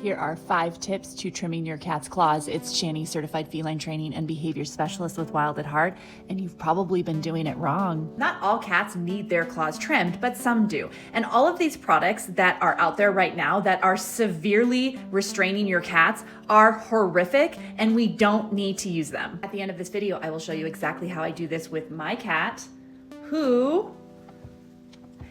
Here are 5 tips to trimming your cat's claws. It's Shani, certified feline training and behavior specialist with Wild at Heart, and you've probably been doing it wrong. Not all cats need their claws trimmed, but some do. And all of these products that are out there right now that are severely restraining your cats are horrific, and we don't need to use them. At the end of this video, I will show you exactly how I do this with my cat, who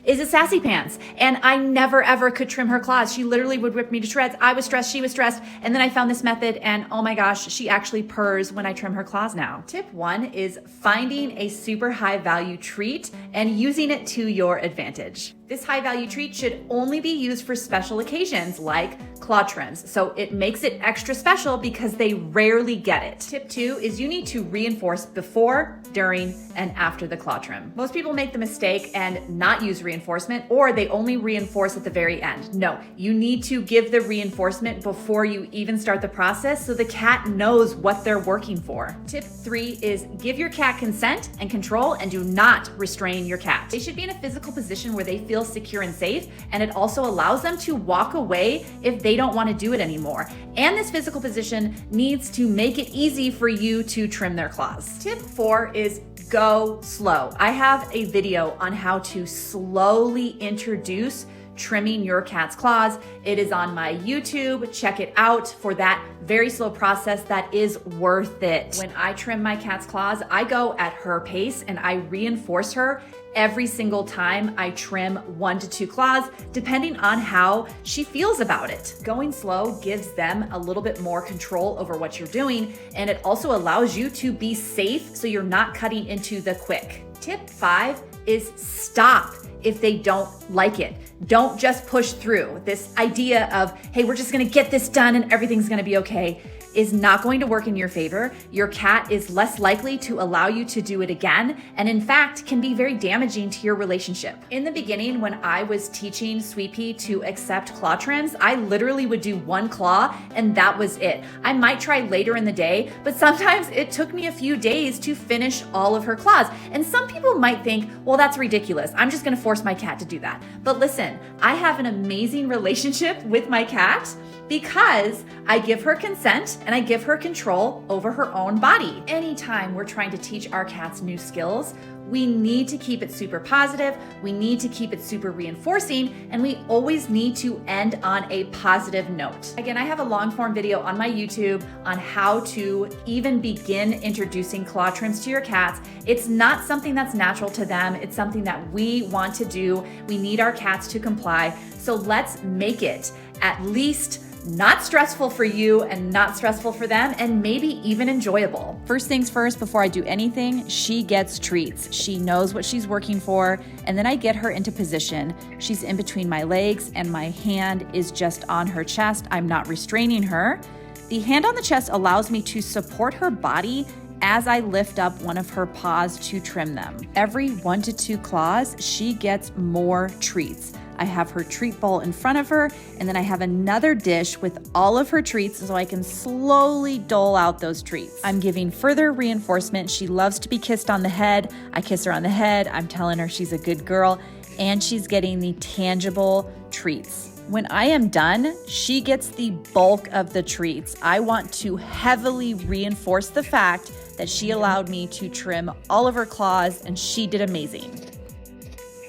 is a sassy pants, and I never ever could trim her claws. She literally would rip me to shreds. I was stressed, she was stressed, and then I found this method, and oh my gosh, she actually purrs when I trim her claws now. Tip 1 is finding a super high value treat and using it to your advantage. This high value treat should only be used for special occasions like claw trims. So it makes it extra special because they rarely get it. Tip 2 is you need to reinforce before, during, and after the claw trim. Most people make the mistake and not use reinforcement, or they only reinforce at the very end. No, you need to give the reinforcement before you even start the process so the cat knows what they're working for. Tip 3 is give your cat consent and control and do not restrain your cat. They should be in a physical position where they feel secure and safe, and it also allows them to walk away if they don't want to do it anymore. And this physical position needs to make it easy for you to trim their claws. Tip 4 is go slow. I have a video on how to slowly introduce trimming your cat's claws. It is on my YouTube. Check it out for that very slow process that is worth it. When I trim my cat's claws, I go at her pace and I reinforce her every single time I trim 1 to 2 claws, depending on how she feels about it. Going slow gives them a little bit more control over what you're doing, and it also allows you to be safe so you're not cutting into the quick. Tip 5 is stop if they don't like it. Don't just push through. This idea of, hey, we're just gonna get this done and everything's gonna be okay, is not going to work in your favor. Your cat is less likely to allow you to do it again, and in fact can be very damaging to your relationship. In the beginning, when I was teaching Sweet Pea to accept claw trims, I literally would do 1 claw and that was it. I might try later in the day, but sometimes it took me a few days to finish all of her claws. And some people might think, well, that's ridiculous. I'm just gonna force my cat to do that. But listen, I have an amazing relationship with my cat because I give her consent and I give her control over her own body. Anytime we're trying to teach our cats new skills, we need to keep it super positive, we need to keep it super reinforcing, and we always need to end on a positive note. Again, I have a long form video on my YouTube on how to even begin introducing claw trims to your cats. It's not something that's natural to them, it's something that we want to do. We need our cats to comply, so let's make it at least not stressful for you and not stressful for them, and maybe even enjoyable. First things first, before I do anything, she gets treats. She knows what she's working for, and then I get her into position. She's in between my legs and my hand is just on her chest. I'm not restraining her. The hand on the chest allows me to support her body as I lift up one of her paws to trim them. Every 1 to 2 claws, she gets more treats. I have her treat bowl in front of her, and then I have another dish with all of her treats so I can slowly dole out those treats. I'm giving further reinforcement. She loves to be kissed on the head. I kiss her on the head. I'm telling her she's a good girl, and she's getting the tangible treats. When I am done, she gets the bulk of the treats. I want to heavily reinforce the fact that she allowed me to trim all of her claws, and she did amazing.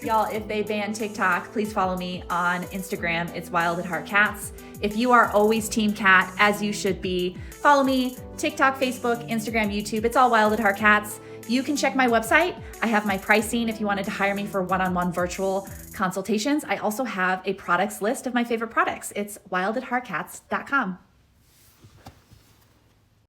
Y'all, if they ban TikTok, please follow me on Instagram. It's Wild at Heart Cats. If you are always team cat, as you should be, follow me, TikTok, Facebook, Instagram, YouTube. It's all Wild at Heart Cats. You can check my website. I have my pricing if you wanted to hire me for one-on-one virtual consultations. I also have a products list of my favorite products. It's wildatheartcats.com.